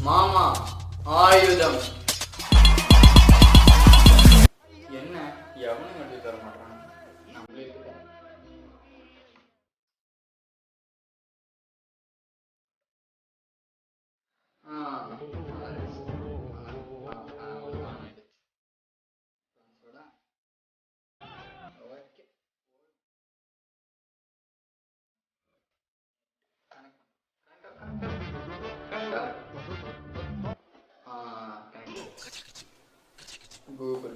மாமா ஆயுதம். என்ன எவனும் கட்டி தர மாட்டான், நம்மளே கூகுள்.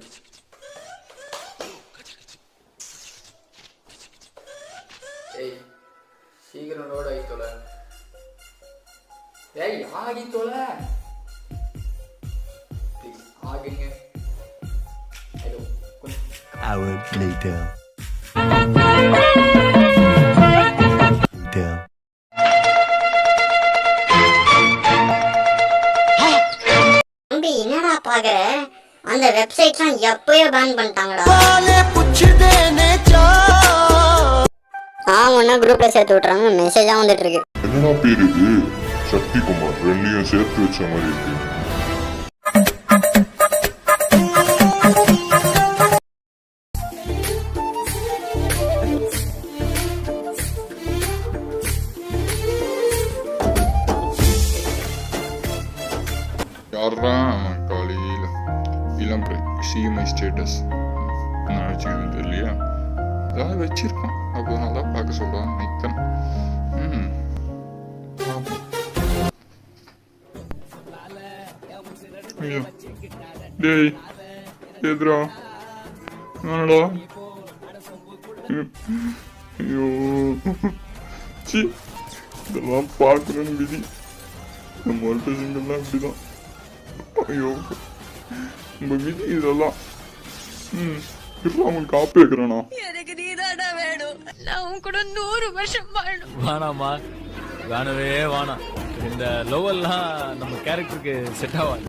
ஏய் சீக்கிரம் லோட் ஆகி தொலை. ஏய் ஆகி தொலை ப்ளீஸ், ஆகுங்க. Hour later. என்னடா பாக்குற? அந்த வெப்சைட்லாம் எப்பயோ பேன் பண்ணிட்டாங்கடா. ஆமாண்ணா குரூப்ல சேர்த்து விட்டுறாங்க, மெசேஜா வந்துட்டு இருக்கு. என்னடா பேர் இது? சக்திகுமார். ரெண்டையும் சேர்த்து வச்ச மாதிரி இருக்கு. யாரா காலையில் இளம்பரை சிஎம்ஐ ஸ்டேட்டஸ் நான் வச்சுக்கிறது இல்லையா? அதாவது வச்சிருக்கோம், அப்போ நல்லா பார்க்க சொல்கிறான் நிற்கிறேன். ஐயோ டேய் எதுரா நானடா? ஐயோ சி, இதெல்லாம் பார்க்கணும்னு விதி. இந்த மொரட்ட சிங்கெல்லாம் இப்படிதான். ஐயோ உங்க விதி இதெல்லாம். அவங்களுக்கு காப்பு வைக்கிறேனா? எனக்கு நீதாடா வேணும். நான் உன் கூட 100 வருஷம் வாழணும். வேணாமா, வேணவே வேணாம். இந்த லோவெல்லாம் நம்ம கேரக்டருக்கு செட் ஆகாது.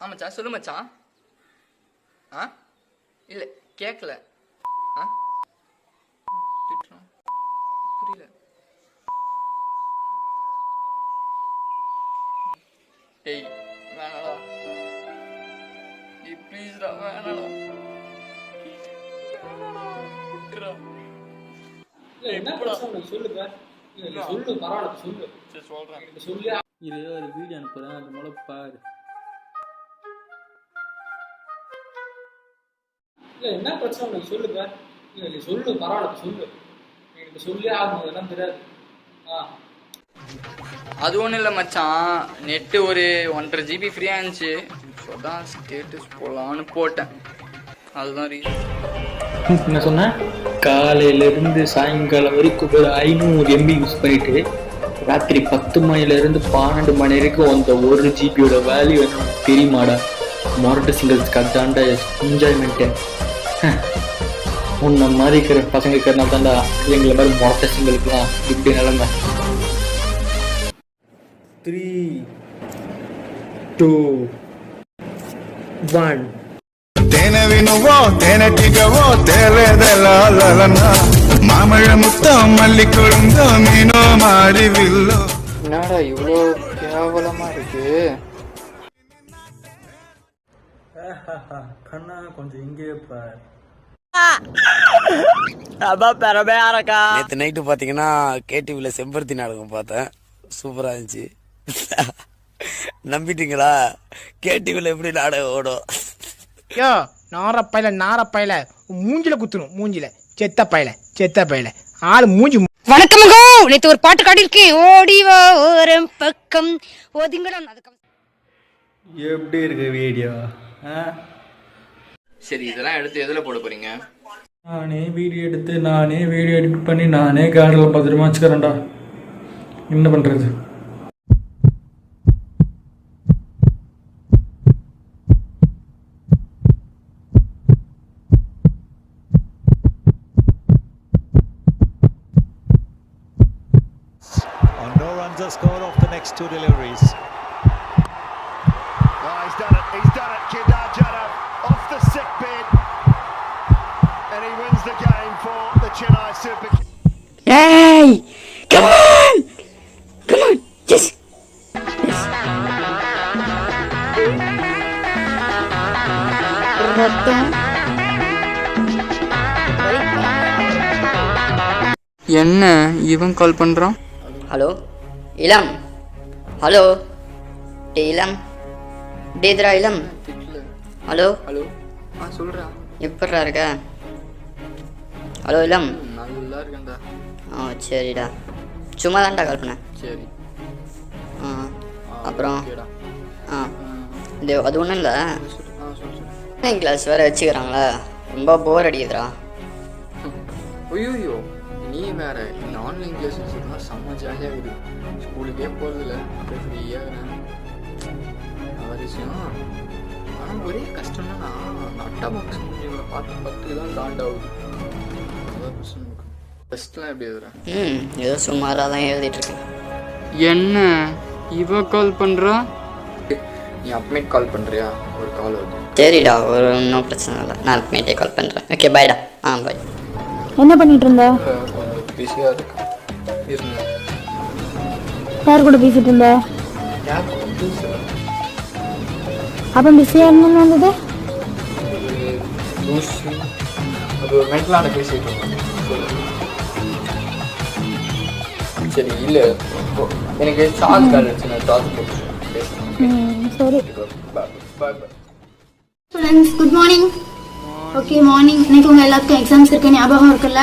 ஆமாச்சா சொல்லு மச்சான். இல்லை கேட்கல. திட்டுறான் புரியல. டேய் வேணாடா, ப்ளீஸ்டா வேணாடா. இது ஒரு வீடியோ அனுப்புறேன், அது மூலம் பாரு. இல்லை என்ன பிரச்சனை உனக்கு சொல்லுங்க. இல்லை நீ சொல்லு, பரவாயில்ல சொல்லு. எனக்கு சொல்லி ஆகணும், அதெல்லாம் தெரியாது. அது ஒன்றும் இல்லை மச்சான், நெட்டு ஒரு 1.5 GB ஃப்ரீயாக இருந்துச்சு. ஸோ தான் ஸ்டேட்டஸ் போடலான்னு போட்டேன். அதுதான் ரீசன். என்ன சொன்னேன்? காலையிலேருந்து சாயங்காலம் வரைக்கும் ஒரு 500 MB யூஸ் பண்ணிட்டு ராத்திரி 10 மணிலேருந்து 12 மணி வரைக்கும் அந்த 1 GB வேல்யூ என்ன தெரியுமாடா? மொரட்ட சிங்கல்ஸ்க்கு அதாண்டா என்ஜாய்மெண்ட்டு. உன்னை மாதிரி இருக்கிற பசங்க இருக்கிறனால தான்டா எங்களை மாதிரி மொட்டசிங்களுக்குலாம் இப்படி நிலைமை. 3, 2, 1. తేనె వినువో తేనెటిగవో తేలేదెలాలన మామழ முத்தம் மல்லி கொழுந்தோ மீனோ மாறி வில்லோ. என்னடா இவ்வளோ கேவலமா இருக்கு. கண்ணா கொஞ்சம் இங்கே பார். நேற்று நைட்டு பார்த்தீங்கன்னா கேடிவியில் செம்பருத்தி நாடகம் பார்த்தேன். சூப்பராக இருந்துச்சு. நம்பிட்டீங்களா? கேடிவியில் எப்படி நாடகம் ஓடும்? யோ நாரப்பையில மூஞ்சில குத்தணும். மூஞ்சில செத்த பையில ஆளு மூஞ்சி. வணக்கம் நேத்து ஒரு பாட்டு காட்டியிருக்கேன். ஓடிவா ஓரம் பக்கம் ஒதுங்கடா. எப்படி இருக்கு வீடியோ? சரி, இதெல்லாம் எடுத்து எதில் போட போறீங்க? நானே வீடியோ எடுத்து நானே வீடியோ எடிட் பண்ணி நானே கேமராவில் பத்திரமா வச்சுக்கிறேன்டா. என்ன பண்ணுறது? No runs are scored off the next 2 deliveries. He's done it. Kedar Jadhav off the sick bed and he wins the game for the Chennai Super Kings. Hey! Come on! Yes! என்ன இவன் கால் பண்றான்? Hello இளம். Hello டே இளம். டேத்ரா இளம். Hello hello, சொல்றா. எப்பட்றா இருக்க? Hello இளம். நல்லா இருக்கேன்டா. சரிடா, சும்மா தான்டா கால் பண்ணேன். சரி. அப்புறம் ஓகேடா. இது அது ஒன்றும் இல்லை. சொல்லு. ஆன்லைன் கிளாஸ் வேறு வச்சுக்கிறாங்களா, ரொம்ப போர் அடிக்குதுடா. ஐயோ, நீ வேற. இந்த ஆன்லைன் கிளாஸ் வச்சுருந்தா செம்ம ஜாலியாக இருக்குது. ஸ்கூலுக்கே போகிறதில்ல, அப்படியே ஃப்ரீயாக விஷயம். ஆனால் ஒரே கஷ்டம்னா நான் அட்டா பாக்ஸ் முடிஞ்சவங்களை பார்த்து தான் காண்டாகுது. அதான் பிரச்சனை இருக்கு. டெஸ்ட்லாம் எப்படி எழுதுறேன்? ஏதோ சுமாராக தான் எழுதிட்டு இருக்கேன். என்ன இவ கால் பண்ணுறா? நீ அப்மேட் கால் பண்ணுறியா? ஒரு கால் வருது. சரிடா, ஒன்றும் பிரச்சனை இல்லை. நான் அப்புறமேட்டே கால் பண்ணுறேன். ஓகே பாய்டா. பாய். என்ன பண்ணிட்டு இருந்த? கொஞ்சம் பிஸியாக இருக்கு. இருங்க. யார் கூட பேசிட்டு இருந்த? யார் கூட பேசுகிறேன்? அப்போ பிஸியாக என்னன்னு வந்தது? அது ஒரு மென்டலான பேசிட்டு இருக்கோம். சரி, இல்லை எனக்கு சார்ஜ் கார்டு வச்சு நான் சார்ஜ் போட்டு சரி. Students good morning. Okay morning. இன்னைக்கு உங்கள் எல்லாத்துக்கும் எக்ஸாம்ஸ் இருக்கு, ஞாபகம் இருக்குல்ல?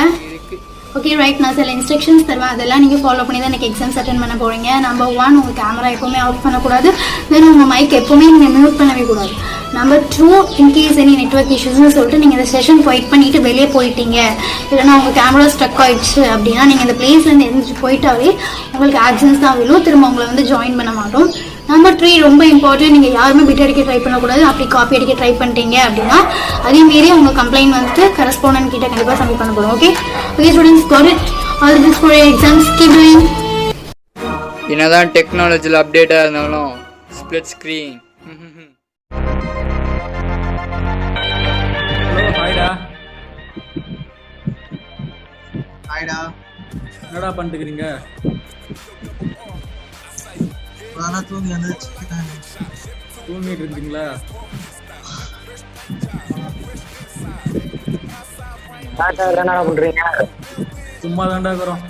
Okay right. நான் சில இன்ஸ்ட்ரக்ஷன்ஸ் தருவேன், அதெல்லாம் நீங்கள் ஃபாலோ பண்ணி தான் எனக்கு எக்ஸாம்ஸ் அட்டென்ட் பண்ண போகிறீங்க. நம்பர் 1, உங்கள் கேமரா எப்போவுமே ஆஃப் பண்ணக்கூடாது. தென் உங்கள் மைக் எப்போவுமே நீங்கள் மியூட் பண்ணவே கூடாது. நம்பர் 2, இன்கேஸ் எனி நெட்ஒர்க் இஷ்யூஸ்னு சொல்லிட்டு நீங்கள் இந்த செஷன் வெயிட் பண்ணிவிட்டு வெளியே போயிட்டீங்க, இல்லைனா உங்கள் கேமரா ஸ்ட்ரக் ஆகிடுச்சு அப்படின்னா நீங்கள் இந்த பிளேஸ்லேருந்து எழுந்திரிச்சு போயிட்டாவே உங்களுக்கு ஆப்சன்ஸ் தான் விழும். திரும்ப உங்களை வந்து ஜாயின் பண்ண மாட்டோம். நம்பர் 3 ரொம்ப இம்பார்ட்டன்ட். நீங்கள் யாருமே பிட் அடிக்க ட்ரை பண்ணக்கூடாது. அப்படி காப்பி அடிக்க ட்ரை பண்ணிட்டீங்க அப்படின்னா அதேமாரி உங்கள் கம்ப்ளைண்ட் வந்துட்டு கரஸ்பாண்டன்ட் கிட்ட கண்டிப்பாக சப்மிட் பண்ண போகிறோம். Okay okay students, got it. All the best for your exams. Keep doing. என்னதான் டெக்னாலஜியில் அப்டேட்டாக இருந்தாலும் ஸ்ப்ளிட் ஸ்க்ரீன். ஹாய்டா. என்னடா பண்ணிட்டுக்கிறீங்க? தூங்கி வந்துச்சு. தூங்கிட்டு இருந்தீங்களா? என்ன பண்றீங்க? சும்மா தாண்டா இருக்கிறோம்.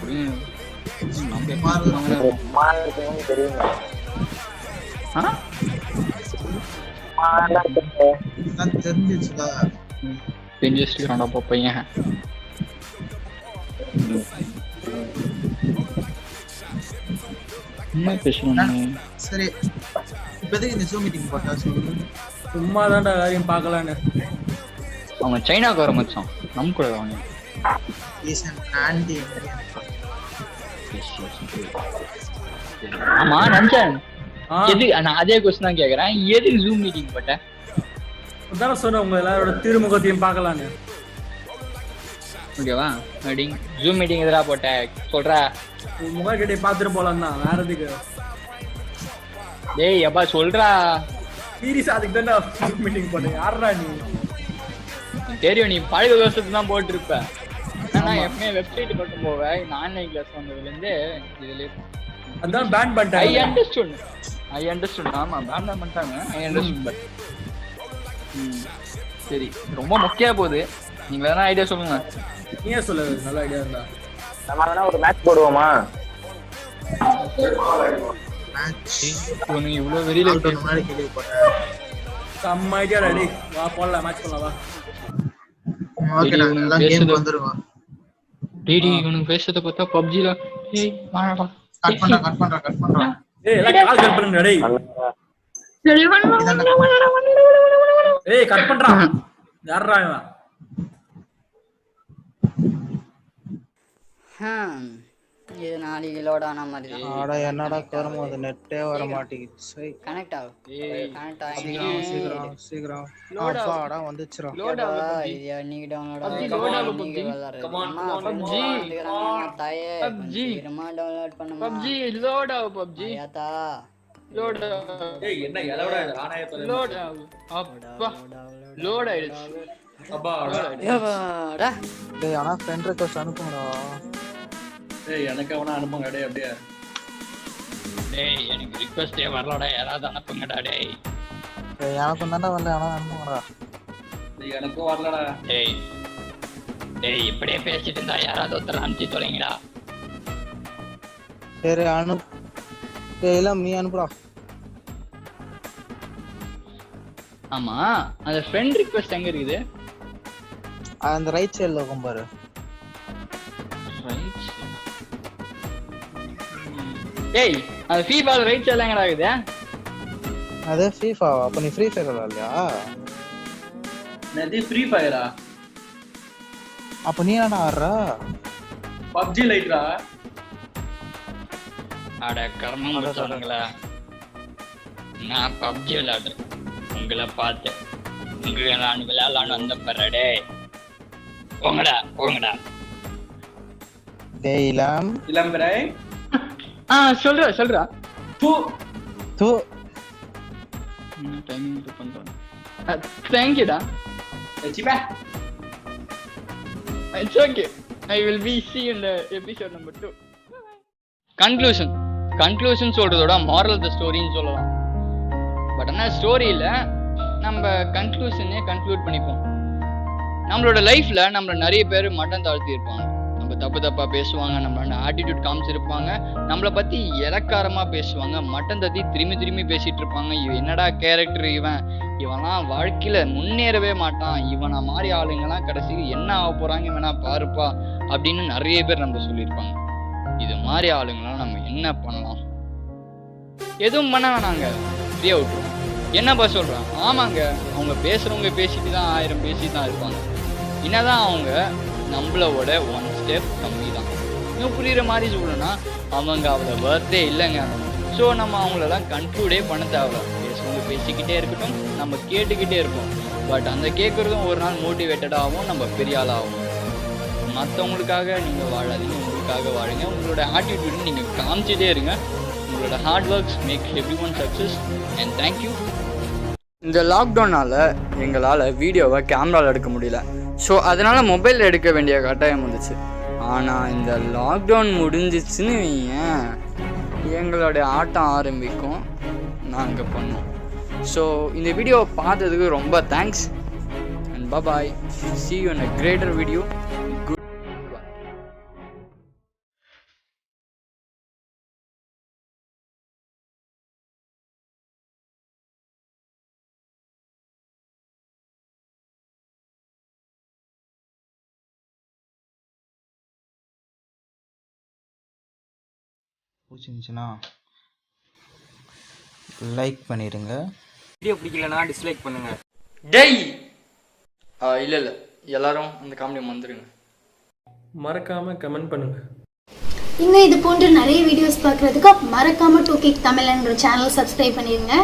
தெரிஞ்சிச்சுடா. தெரிஞ்சிச்சுடா பையன். என்ன பேசணும்? சரி, இப்போதைக்கு இந்த ஜூம் மீட்டிங் போட்டா சொல்லு. சும்மா தாண்டா காரியம் பார்க்கலான்னு. அவன் சைனாக்கார மச்சான், நம்ம கூட வாங்க. ஆமா நஞ்சன், எது நான் அதே கொஸ்டின் தான் கேக்குறேன். எதுக்கு ஜூம் மீட்டிங் போட்டேன்? அதான் சொன்னேன், உங்க எல்லாரோட திருமுகத்தையும் பார்க்கலான்னு. ஓகேவா மீட்டிங் ஜூம் மீட்டிங் எதிரா போட்டேன் சொல்றா முகம் கிட்டே பார்த்துட்டு போலாம் தான் வேற எதுக்கு டேய் அப்பா சொல்றா சீரியஸ் அதுக்கு தானே ஜூம் மீட்டிங் போட்டேன் யாரா நீ தெரியும் நீ பழைய வருஷத்துக்கு தான் போட்டிருப்ப நான் எப்பவுமே வெப்சைட் போட்டு போவேன் இந்த ஆன்லைன் கிளாஸ் வந்ததுலேருந்து இதுல அதான் பேன் பண்ணிட்டாங்க ஐ அண்டர்ஸ்டுட் ஆமா பேன் பண்ணிட்டாங்க ஐ அண்டர்ஸ்டுட் பட் சரி ரொம்ப முக்கிய போகுது நீங்க வேணா ஐடியா சொல்லுங்க நீயே சொல்லு நல்ல ஐடியா இருந்தா நம்ம வேணா ஒரு மேட்ச் போடுவோமா நீ இவ்வளவு வெளியில முன்னாடி கேள்வி போட்டேன் செம்ம ஐடியா ரெடி வா போடலாம் மேட்ச் பண்ணலாம் வா ஓகேடா எல்லாம் கேம் வந்துருவா டிடி இவனுக்கு பேசுறத பார்த்தா பப்ஜில ஏய் வாடா கட் பண்றா ஏய் எல்லாம் கால் கட் பண்ணுங்க டேய் ஏய் கட் பண்றா யாரா இவன் இது நாளைக்கு லோட் ஆன மாதிரி தான். ஆடா என்னடா கருமம் அது நெட்டே வர மாட்டேங்குது சரி கனெக்ட் ஆகும் கனெக்ட் சீக்கிரம் ஆடா வந்துச்சுடா லோட் ஆகும் இது இன்னைக்கு டவுன்லோட் டவுன்லோட் பண்ண பப்ஜி லோட் ஆகும் பப்ஜி யாத்தா லோட் ஏய் என்ன எலவடா ஆனாய லோட் ஆகும் அப்பா லோட் ஆயிடுச்சு அப்பா ஏவாடா டேய் ஆனா ஃப்ரெண்ட் ரிக்வெஸ்ட் அனுப்புங்கடா டேய் எனக்கு அவன அனுப்புங்க டேய் அப்படியே டேய் எனக்கு ரிக்வெஸ்டே வரலடா யாராவது அனுப்புங்கடா டேய் டேய் எனக்கு தான்டா வரல ஆனா அனுப்புங்கடா டேய் எனக்கும் வரலடா டேய் டேய் இப்படியே பேசிட்டு இருந்தா யாராவது ஒருத்தர் அனுப்பிச்சு தொலைங்கடா சரி டேய் எல்லாம் நீ அனுப்புடா ஆமா அந்த ஃப்ரெண்ட் ரிக்வெஸ்ட் எங்க இருக்குது அந்த ரைட் சைடுல இருக்கும் பாரு டேய் அந்த FIFA ரைட் சைடுல எங்கடா இருக்குது அது FIFA அப்ப நீ ஃப்ரீ ஃபயர் விளையாடலையா நதி ஃப்ரீ ஃபயரா அப்ப நீ என்னடா ஆடுற PUBG லைட்ரா அட கர்மம் சொல்லுங்களா நான் PUBG விளையாடுறேன் உங்களை பார்த்து உங்களை நான் விளையாடலான்னு வந்த பரடே போங்கடா டேய் இளம் பிரை சொல்றா தூ டைமிங் பண்றேன் தேங்க்யூடா It's okay. I will be see in the episode number 2. Conclusion சொல்றதோட moral of the story ன்னு சொல்லலாம். பட் ஆனா ஸ்டோரியில நம்ம கன்க்ளூஷனே கன்க்ளூட் பண்ணிப்போம். நம்மளோட லைஃப்ல நம்மள நிறைய பேர் மட்டம் தாழ்த்தி இருப்பாங்க. நம்ம தப்பா பேசுவாங்க, நம்மளோட ஆட்டிடியூட் காமிச்சிருப்பாங்க, நம்மளை பத்தி இலக்காரமா பேசுவாங்க, மட்டம் தத்தி திரும்பி பேசிட்டு இருப்பாங்க. என்னடா கேரக்டர் இவன்லாம் வாழ்க்கையில முன்னேறவே மாட்டான், இவனை மாதிரி ஆளுங்கெல்லாம் கடைசியில் என்ன ஆக போறாங்க வேணா பாருப்பா அப்படின்னு நிறைய பேர் நம்ம சொல்லியிருப்பாங்க. இது மாதிரி ஆளுங்களாம் நம்ம என்ன பண்ணலாம்? எதுவும் பண்ண வேணாங்க, ஃப்ரீயா விட்டுருவோம். என்னப்பா சொல்றான்? ஆமாங்க, அவங்க பேசுறவங்க பேசிட்டு தான் 1000 பேசிட்டு தான் இருப்பாங்க. என்னதான் அவங்க நம்மளோட 1 ஸ்டெப் கம்மி தான். இன்னும் புரியுற மாதிரி சொல்லணும்னா அவங்க அவ்வளோ பர்த்டே இல்லைங்க. ஸோ நம்ம அவங்களெல்லாம் கன்க்ளூடே பண்ண தேவை. பேசுறவங்க பேசிக்கிட்டே இருக்கட்டும், நம்ம கேட்டுக்கிட்டே இருப்போம். பட் அந்த கேட்குறதும் ஒரு நாள் மோட்டிவேட்டடாகவும் நம்ம பெரிய ஆளாகும். மற்றவங்களுக்காக நீங்கள் வாழாதீங்க, உங்களுக்காக வாழுங்க. உங்களோட ஆட்டிடியூட் நீங்கள் காமிச்சிட்டே இருங்க. உங்களோட hard works make every one success. And thank you. இந்த லாக்டவுனால் எங்களால் வீடியோவை கேமராவில் எடுக்க முடியல. ஸோ அதனால் மொபைலில் எடுக்க வேண்டிய கட்டாயம் வந்துச்சு. ஆனால் இந்த லாக்டவுன் முடிஞ்சிச்சுன்னு ஏன் எங்களோட ஆட்டம் ஆரம்பிக்கும், நாங்கள் பண்ணோம். ஸோ இந்த வீடியோவை பார்த்ததுக்கு ரொம்ப thanks and bye. see you in a greater video. பிடிச்சிருந்துச்சுன்னா லைக் பண்ணிடுங்க. வீடியோ பிடிக்கலனா டிஸ்லைக் பண்ணுங்க. டேய் இல்லை எல்லாரும் அந்த காமெடி வந்துருங்க. மறக்காம கமெண்ட் பண்ணுங்க. இன்னும் இது போன்ற நிறைய வீடியோஸ் பார்க்குறதுக்கு மறக்காம 2K தமிழ்ன்ற சேனல் சப்ஸ்கிரைப் பண்ணிடுங்க.